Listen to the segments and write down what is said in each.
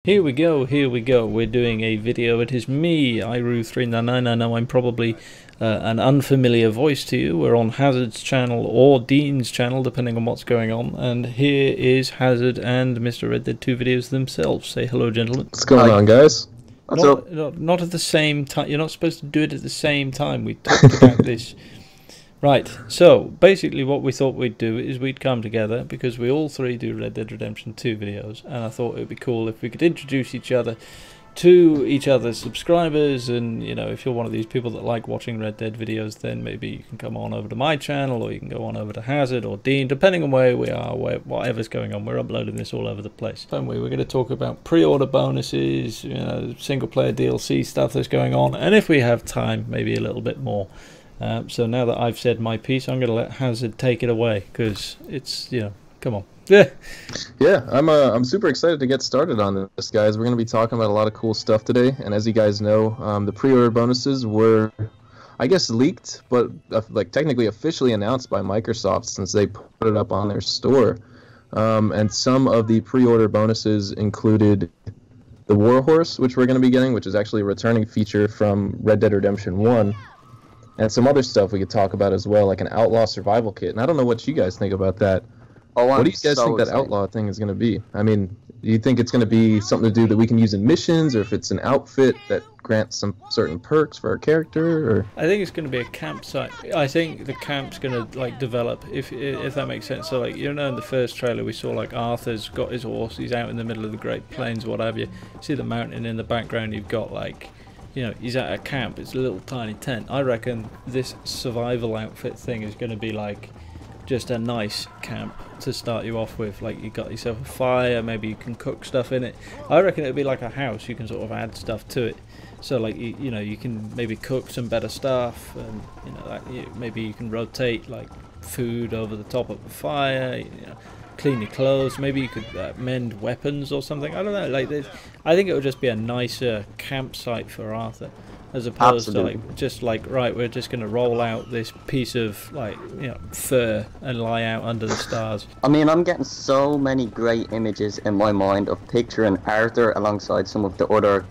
Here we go, here we go. We're doing a video. It is me, Irue399. I know I'm probably an unfamiliar voice to you. We're on Hazard's channel or Dean's channel, depending on what's going on. And here is Hazard and Mr. Red Dead 2 videos themselves. Say hello, gentlemen. What's going on, guys? What's up? Not at the same time. You're not supposed to do it at the same time. We talked about this. Right, so basically what we thought we'd do is we'd come together because we all three do Red Dead Redemption 2 videos, and I thought it would be cool if we could introduce each other to each other's subscribers. And you know, if you're one of these people that like watching Red Dead videos, then maybe you can come on over to my channel, or you can go on over to Hazard or Dean, depending on where we are, whatever's going on. We're uploading this all over the place. Anyway, we're going to talk about pre-order bonuses, you know, single player DLC stuff that's going on, and if we have time, maybe a little bit more. So now that I've said my piece, I'm going to let Hazard take it away, because it's, you know, come on. Yeah. Yeah, I'm super excited to get started on this, guys. We're going to be talking about a lot of cool stuff today, and as you guys know, the pre-order bonuses were, I guess, leaked, but like technically officially announced by Microsoft since they put it up on their store. And some of the pre-order bonuses included the Warhorse, which we're going to be getting, which is actually a returning feature from Red Dead Redemption 1. And some other stuff we could talk about as well, like an Outlaw Survival Kit. And I don't know what you guys think about that. What do you guys think that Outlaw thing is going to be? I mean, do you think it's going to be something to do that we can use in missions, or if it's an outfit that grants some certain perks for our character? Or I think it's going to be a campsite. I think the camp's going to like develop, if that makes sense. So like, you know, in the first trailer we saw like Arthur's got his horse, he's out in the middle of the Great Plains, what have you. See the mountain in the background, you've got like, you know, he's at a camp, it's a little tiny tent. I reckon this survival outfit thing is going to be like just a nice camp to start you off with. Like, you got yourself a fire, maybe you can cook stuff in it. I reckon it would be like a house, you can sort of add stuff to it. So like, you know, you can maybe cook some better stuff, and you know, maybe you can rotate like food over the top of the fire, you know, clean your clothes. Maybe you could mend weapons or something. I don't know. Like, I think it would just be a nicer campsite for Arthur, as opposed to like just like, right, we're just going to roll out this piece of like, you know, fur and lie out under the stars. I mean, I'm getting so many great images in my mind of picturing Arthur alongside some of the other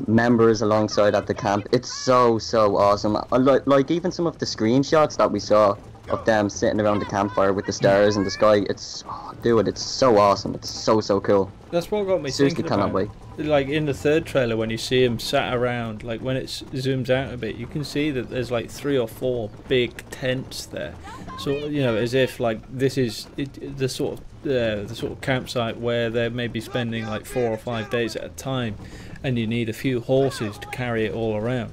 members alongside at the camp. It's so awesome. Like even some of the screenshots that we saw of them sitting around the campfire with the stars in the sky. It's, oh, dude, it's so awesome. It's so cool. That's what got me Seriously, thinking cannot about. wait. Like in the third trailer, when you see him sat around, like when it zooms out a bit, you can see that there's like 3 or 4 big tents there. So, you know, as if like this is the sort of campsite where they're maybe spending like 4 or 5 days at a time, and you need a few horses to carry it all around.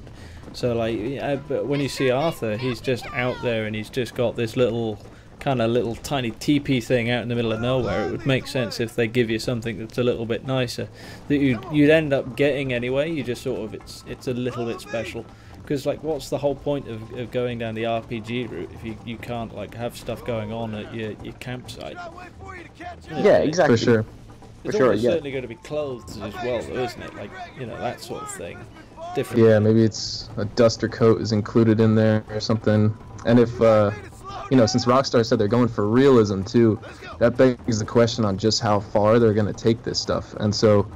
So like, yeah, but when you see Arthur, he's just out there and he's just got this little tiny teepee thing out in the middle of nowhere. It would make sense if they give you something that's a little bit nicer, that you'd end up getting anyway. You just sort of, it's a little bit special, because like, what's the whole point of going down the RPG route if you can't like have stuff going on at your campsite? Yeah, exactly. For sure. It's certainly going to be clothes as well, though, isn't it? Like, you know, that sort of thing. Different. Yeah, maybe it's a duster coat is included in there or something. And if, you know, since Rockstar said they're going for realism too, that begs the question on just how far they're going to take this stuff. And so,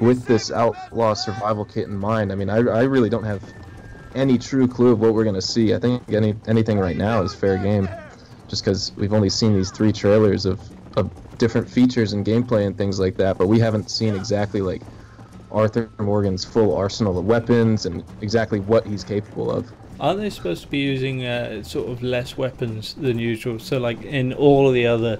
with this Outlaw Survival Kit in mind, I mean, I really don't have any true clue of what we're going to see. I think anything right now is fair game, just because we've only seen these 3 trailers of different features and gameplay and things like that, but we haven't seen exactly like Arthur Morgan's full arsenal of weapons and exactly what he's capable of. Aren't they supposed to be using sort of less weapons than usual? So like in all of the other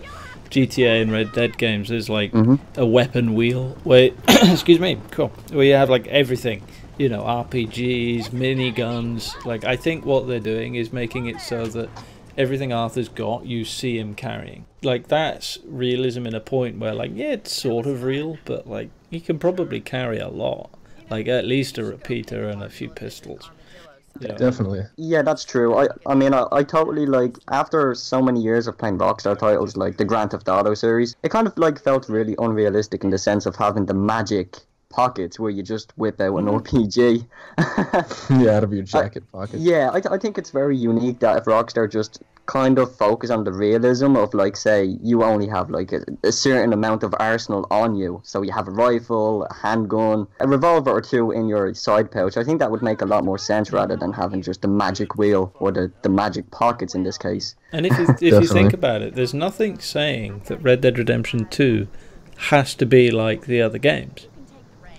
GTA and Red Dead games, there's like a weapon wheel where excuse me, cool, where you have like everything, you know, RPGs, miniguns. Like, I think what they're doing is making it so that everything Arthur's got, you see him carrying. Like, that's realism in a point where, like, yeah, it's sort of real, but like, he can probably carry a lot. Like, at least a repeater and a few pistols. You know? Definitely. Yeah, that's true. I mean, I totally, like, after so many years of playing Rockstar titles like the Grand Theft Auto series, it kind of like felt really unrealistic in the sense of having the magic pockets where you just whip out an RPG. Yeah, out of your jacket pocket. Yeah, I think it's very unique that if Rockstar just kind of focus on the realism of, like, say you only have like a certain amount of arsenal on you, so you have a rifle, a handgun, a revolver or two in your side pouch. I think that would make a lot more sense rather than having just the magic wheel or the magic pockets in this case. And if you think about it, there's nothing saying that Red Dead Redemption 2 has to be like the other games.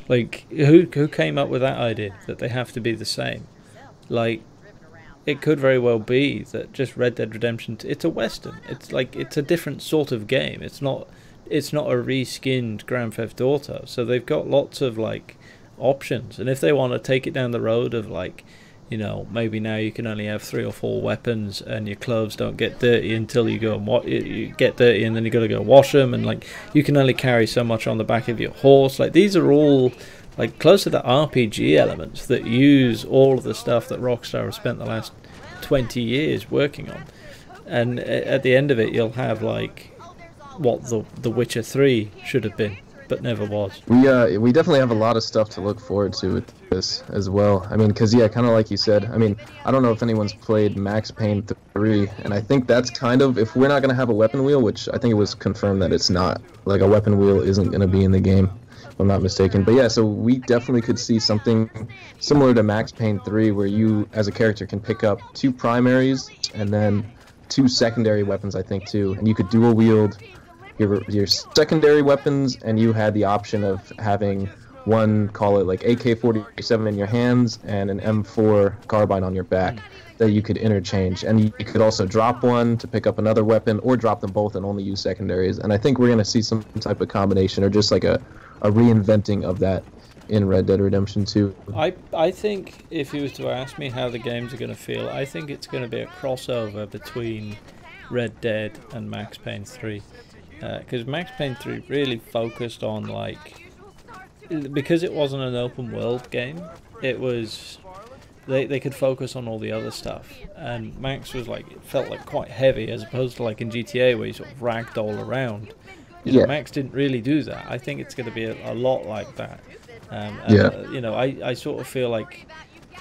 Like, who came up with that idea that they have to be the same? Like, it could very well be that just Red Dead Redemption 2, it's a Western. It's like, it's a different sort of game. It's not a reskinned Grand Theft Auto. So they've got lots of like options. And if they want to take it down the road of like, you know, maybe now you can only have 3 or 4 weapons and your clothes don't get dirty until you go and you get dirty, and then you got to go wash them, and like you can only carry so much on the back of your horse. Like, these are all like close to the RPG elements that use all of the stuff that Rockstar have spent the last 20 years working on. And at the end of it, you'll have like what the Witcher 3 should have been, but never was. We definitely have a lot of stuff to look forward to with this as well. I mean, because yeah, kind of like you said, I mean, I don't know if anyone's played Max Payne 3, and I think that's kind of, if we're not going to have a weapon wheel, which I think it was confirmed that it's not, like a weapon wheel isn't going to be in the game, if I'm not mistaken. But yeah, so we definitely could see something similar to Max Payne 3, where you as a character can pick up 2 primaries and then 2 secondary weapons, I think, too, and you could dual wield your secondary weapons, and you had the option of having one, call it like AK-47 in your hands and an M4 carbine on your back that you could interchange. And you could also drop one to pick up another weapon, or drop them both and only use secondaries. And I think we're going to see some type of combination, or just like a reinventing of that in Red Dead Redemption 2. I think if you was to ask me how the games are going to feel, I think it's going to be a crossover between Red Dead and Max Payne 3. Because Max Payne 3 really focused on, like, because it wasn't an open world game, it was, they could focus on all the other stuff, and Max was like, it felt like quite heavy, as opposed to like in GTA where you sort of ragdoll around. You know, Max didn't really do that. I think it's going to be a lot like that. You know, I sort of feel like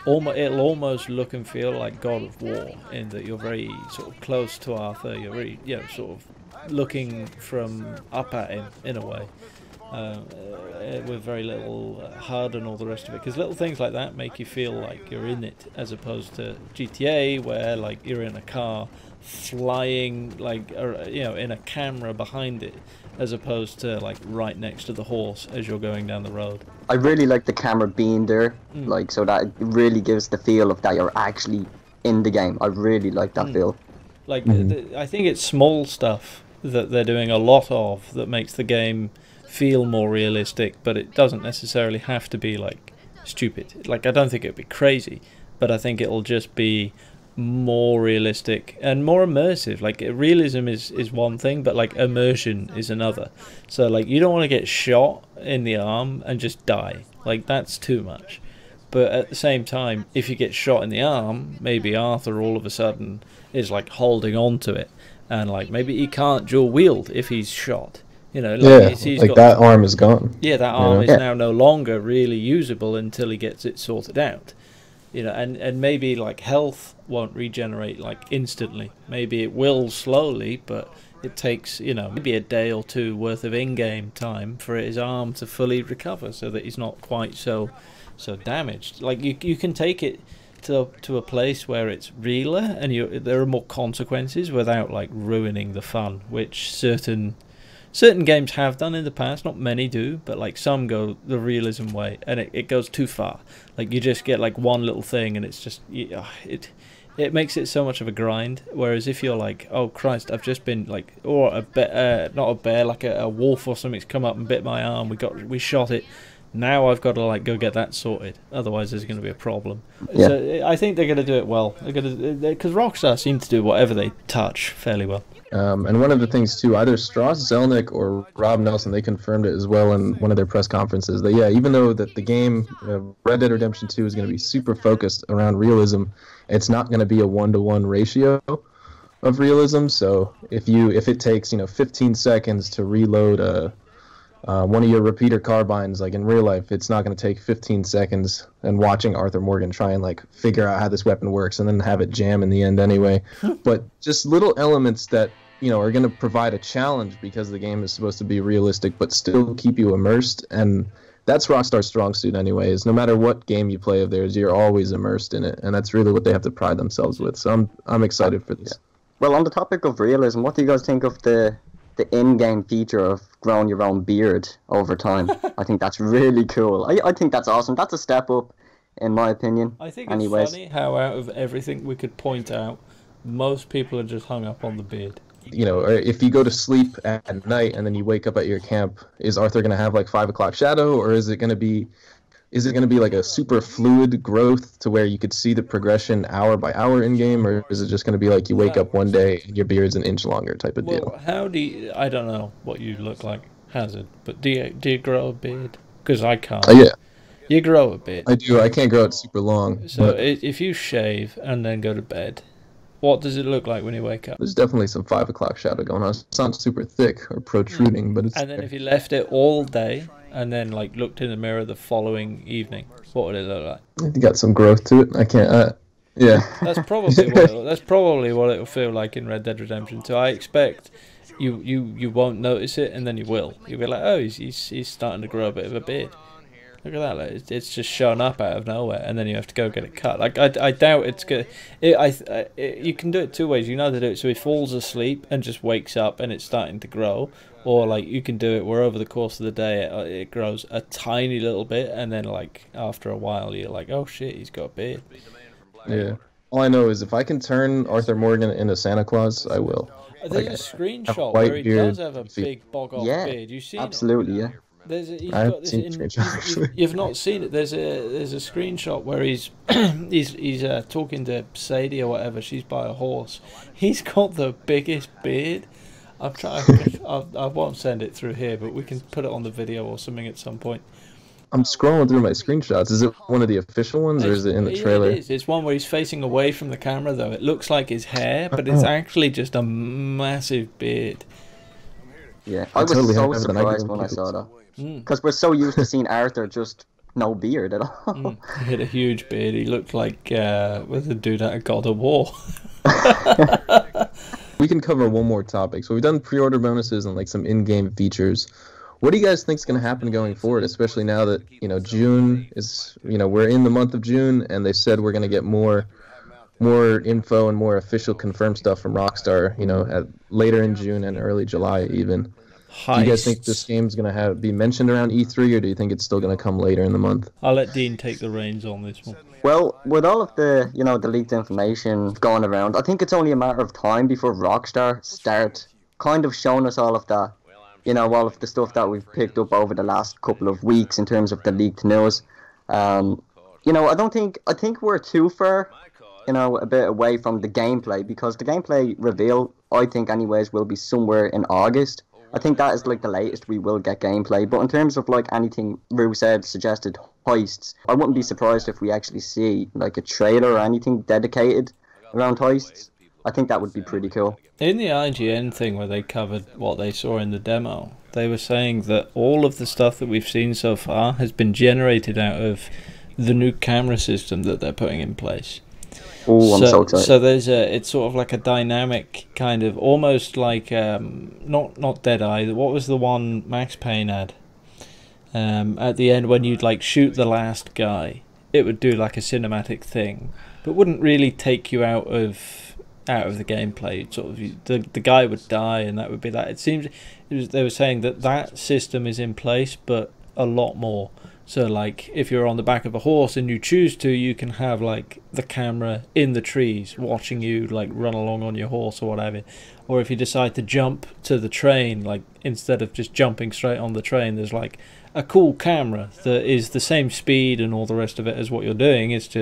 it'll almost look and feel like God of War, in that you're very sort of close to Arthur, you're very, you know, sort of looking from up at him in a way, with very little HUD and all the rest of it, because little things like that make you feel like you're in it, as opposed to GTA where like you're in a car flying, like, you know, in a camera behind it, as opposed to like right next to the horse as you're going down the road. I really like the camera being there, like, so that it really gives the feel of that you're actually in the game. I really like that feel. Like, I think it's small stuff that they're doing a lot of that makes the game feel more realistic, but it doesn't necessarily have to be like stupid. Like, I don't think it'd be crazy, but I think it'll just be more realistic and more immersive. Like, realism is one thing, but like immersion is another. So like, you don't want to get shot in the arm and just die. Like, that's too much. But at the same time, if you get shot in the arm, maybe Arthur all of a sudden is like holding on to it, and like maybe he can't dual wield if he's shot. You know, like, he's like got, that arm is gone. Yeah, that arm is now no longer really usable until he gets it sorted out. You know, and maybe like health won't regenerate like instantly. Maybe it will slowly, but it takes, you know, maybe a day or 2 worth of in-game time for his arm to fully recover, so that he's not quite so damaged. Like, you can take it to a place where it's realer, and there are more consequences without like ruining the fun, which certain games have done in the past. Not many do, but like some go the realism way, and it goes too far. Like, you just get like one little thing, and it's just it makes it so much of a grind. Whereas if you're like, oh Christ, I've just been like, or not a bear, like a wolf or something's come up and bit my arm. We shot it. Now I've got to like go get that sorted. Otherwise, there's going to be a problem. Yeah. So I think they're going to do it well. They're going to, because Rockstar seem to do whatever they touch fairly well. And one of the things too, either Strauss Zelnick or Rob Nelson, they confirmed it as well in one of their press conferences, that even though that the game Red Dead Redemption 2 is going to be super focused around realism, it's not going to be a 1-to-1 ratio of realism. So if it takes 15 seconds to reload one of your repeater carbines, like in real life, it's not going to take 15 seconds and watching Arthur Morgan try and like figure out how this weapon works and then have it jam in the end anyway. But just little elements that, you know, are going to provide a challenge because the game is supposed to be realistic but still keep you immersed. And that's Rockstar's strong suit anyway, is no matter what game you play of theirs, you're always immersed in it. And that's really what they have to pride themselves with. So I'm excited for this. Well, on the topic of realism, what do you guys think of the in-game feature of growing your own beard over time? I think that's really cool. I think that's awesome. That's a step up, in my opinion. I think it's funny how out of everything we could point out, most people are just hung up on the beard. You know, if you go to sleep at night and then you wake up at your camp, is Arthur going to have like 5 o'clock shadow, or is it going to be like a super fluid growth to where you could see the progression hour by hour in game, or is it just going to be like you wake up one day and your beard's an inch longer type of deal? How do you, I don't know what you look like, Hazard, but do you grow a beard? Because I can't. Yeah. You grow a beard. I do. I can't grow it super long. So if you shave and then go to bed, what does it look like when you wake up? There's definitely some 5 o'clock shadow going on. It's not super thick or protruding, but it's... And then if you left it all day and then like looked in the mirror the following evening, what would it look like? You got some growth to it. I can't... yeah. That's probably what it'll feel like in Red Dead Redemption 2. I expect you won't notice it, and then you will. You'll be like, oh, he's starting to grow a bit of a beard. Look at that! Like, it's just shown up out of nowhere, and then you have to go get it cut. Like I doubt it's good. You can do it two ways. You know how to do it so he falls asleep and just wakes up and it's starting to grow, or like you can do it where over the course of the day it grows a tiny little bit, and then like after a while you're like, oh shit, he's got a beard. Yeah. All I know is if I can turn Arthur Morgan into Santa Claus, I will. There's a screenshot where he does have a big bog-off beard. You see? Absolutely, yeah. You've not seen it. There's a screenshot where he's talking to Sadie or whatever. She's by a horse. He's got the biggest beard. I'm trying. I won't send it through here, but we can put it on the video or something at some point. I'm scrolling through my screenshots. Is it one of the official ones, or is it in the trailer? It is. It's one where he's facing away from the camera, though. It looks like his hair, but it's actually just a massive beard. Yeah, I was so surprised when I saw that. Because we're so used to seeing Arthur just no beard at all. He had a huge beard. He looked like was a dude out of God of War. We can cover one more topic. So we've done pre-order bonuses and like some in-game features. What do you guys think is going to happen going forward, especially now that, you know, June is, you know, we're in the month of June, and they said we're going to get more info and more official confirmed stuff from Rockstar, you know, later in June and early July even. Do you guys think this game's going to be mentioned around E3, or do you think it's still going to come later in the month? I'll let Dean take the reins on this one. Well, with all of the, you know, the leaked information going around, I think it's only a matter of time before Rockstar start kind of showing us all of that, you know, all of the stuff that we've picked up over the last couple of weeks in terms of the leaked news. You know, I think we're too far, you know, a bit away from the gameplay, because the gameplay reveal, I think anyways, will be somewhere in August. I think that is like the latest we will get gameplay. But in terms of like anything Rue said, suggested heists, I wouldn't be surprised if we actually see like a trailer or anything dedicated around heists. I think that would be pretty cool. In the IGN thing where they covered what they saw in the demo, they were saying that all of the stuff that we've seen so far has been generated out of the new camera system that they're putting in place. Oh, I'm so excited. So it's sort of like a dynamic kind of, almost like not Deadeye. What was the one Max Payne had? At the end when you'd like shoot the last guy, it would do like a cinematic thing, but wouldn't really take you out of the gameplay. Sort of the guy would die, and that would be that. It seems they were saying that system is in place, but a lot more. So like if you're on the back of a horse and you choose to, you can have like the camera in the trees watching you like run along on your horse or whatever. Or if you decide to jump to the train, like instead of just jumping straight on the train, there's like a cool camera that is the same speed and all the rest of it as what you're doing. It's a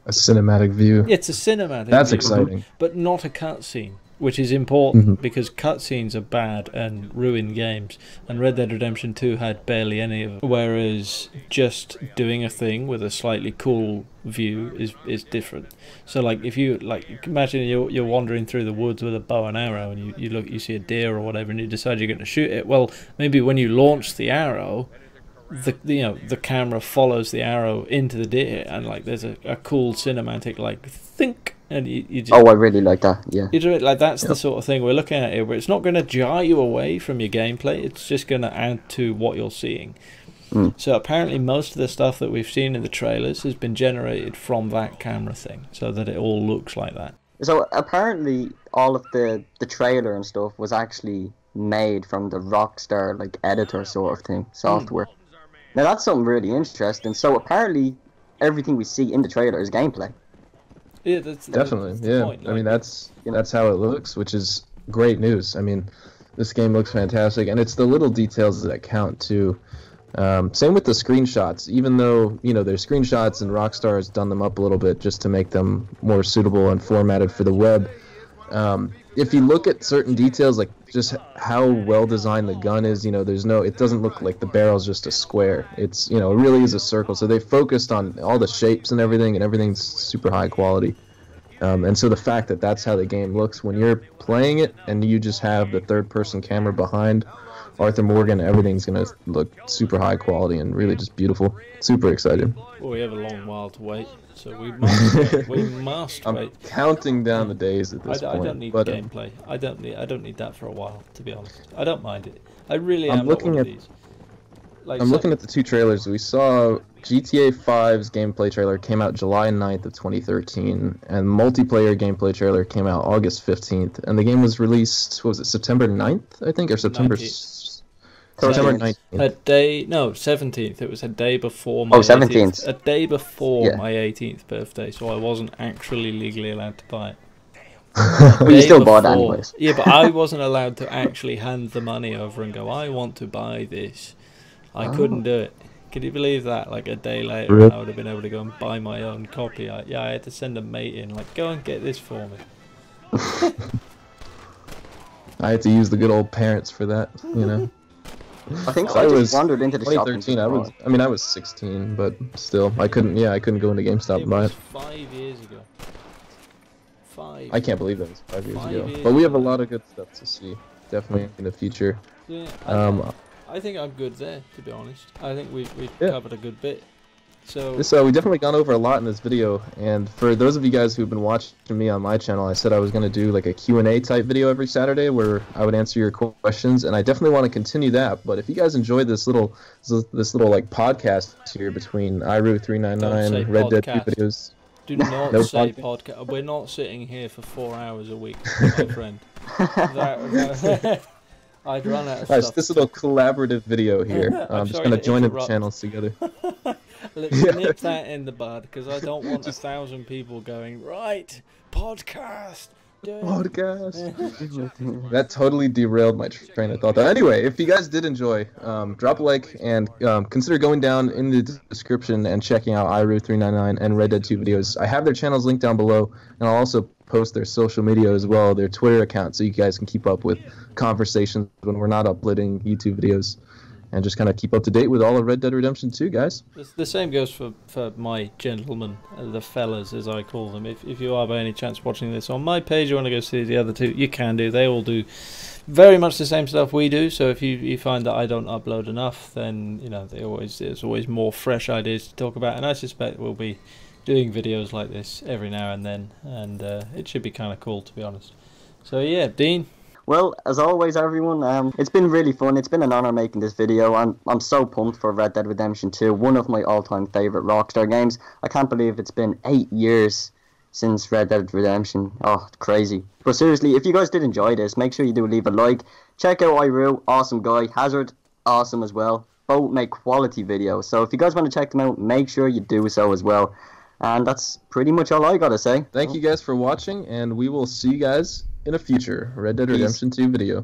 cinematic view. It's a cinematic That's view, exciting. but not a cutscene, which is important because cutscenes are bad and ruin games, and Red Dead Redemption 2 had barely any of them, whereas just doing a thing with a slightly cool view is different. So like if you imagine you're wandering through the woods with a bow and arrow, and you see a deer or whatever, and you decide you're going to shoot it. Well, maybe when you launch the arrow, the camera follows the arrow into the deer, and like there's a cool cinematic like think, and you just, oh, I really like that. Yeah, you do it like that's the sort of thing we're looking at here, where it's not going to jar you away from your gameplay. It's just going to add to what you're seeing. So apparently most of the stuff that we've seen in the trailers has been generated from that camera thing, so that it all looks like that. So apparently all of the trailer and stuff was actually made from the Rockstar like editor sort of thing, software. Now that's something really interesting. So apparently everything we see in the trailer is gameplay. Yeah, that's definitely. the Yeah, point. I mean that's how it looks, which is great news. I mean, this game looks fantastic, and it's the little details that count too. Same with the screenshots. Even though they're screenshots and Rockstar has done them up a little bit just to make them more suitable and formatted for the web. If you look at certain details, like just how well designed the gun is, it doesn't look like the barrel's just a square. It's it really is a circle. So they focused on all the shapes and everything's super high quality. And so the fact that that's how the game looks when you're playing it, and you just have the third-person camera behind Arthur Morgan, everything's gonna look super high quality and really just beautiful. Super excited. Well, we have a long while to wait, so we must wait. We must I'm wait. counting down the days at this point. I don't need gameplay. I don't need that for a while, to be honest. I don't mind it. I really am looking at these. I'm looking at the two trailers. We saw GTA 5's gameplay trailer came out July 9th of 2013, and multiplayer gameplay trailer came out August 15th, and the game was released, what was it, September 9th, I think, or September 19th. 17th. It was a day before my 17th. A day before my 18th birthday, so I wasn't actually legally allowed to buy it. Well, you still bought it anyways. Yeah, but I wasn't allowed to actually hand the money over and go, I want to buy this. I couldn't do it. Can you believe that? Like a day later, Really? I would have been able to go and buy my own copy. I had to send a mate in, like, go and get this for me. I had to use the good old parents for that, I think so. I just wandered into the shop. 2013. I was 16, but still, I couldn't go into GameStop and buy it. 5 years ago. I can't believe that was 5 years ago. But we have a lot of good stuff to see, definitely in the future. Yeah, I think I'm good there, to be honest. I think we've covered a good bit. So we've definitely gone over a lot in this video, and for those of you guys who've been watching me on my channel, I said I was going to do like a Q&A type video every Saturday where I would answer your questions, and I definitely want to continue that. But if you guys enjoyed this little like podcast here between Irue399, Red Dead 2 videos. Do not say podcast. We're not sitting here for 4 hours a week, my friend. I'd run out of stuff. This little collaborative video here. I'm just going to join the channels together. Let's nip that in the bud, because I don't want 1,000 people going, right, podcast. That totally derailed my train of thought. Anyway, if you guys did enjoy, drop a like and consider going down in the description and checking out Irue399 and Red Dead 2 videos. I have their channels linked down below, and I'll also post their social media as well, their Twitter account, so you guys can keep up with conversations when we're not uploading YouTube videos. And just kind of keep up to date with all of Red Dead Redemption 2, guys. The same goes for my gentlemen, the fellas as I call them. If you are by any chance watching this on my page, you want to go see the other two, you can do. They all do very much the same stuff we do. So if you find that I don't upload enough, then there's always more fresh ideas to talk about. And I suspect we'll be doing videos like this every now and then, and it should be kind of cool, to be honest. So yeah, Dean. Well, as always, everyone, it's been really fun. It's been an honor making this video. I'm so pumped for Red Dead Redemption 2, one of my all-time favorite Rockstar games. I can't believe it's been 8 years since Red Dead Redemption. Oh, crazy. But seriously, if you guys did enjoy this, make sure you do leave a like. Check out Irue, awesome guy. Hazard, awesome as well. Both make quality videos. So if you guys want to check them out, make sure you do so as well. And that's pretty much all I gotta say. Thank you guys for watching, and we will see you guys in a future Red Dead Redemption 2 video.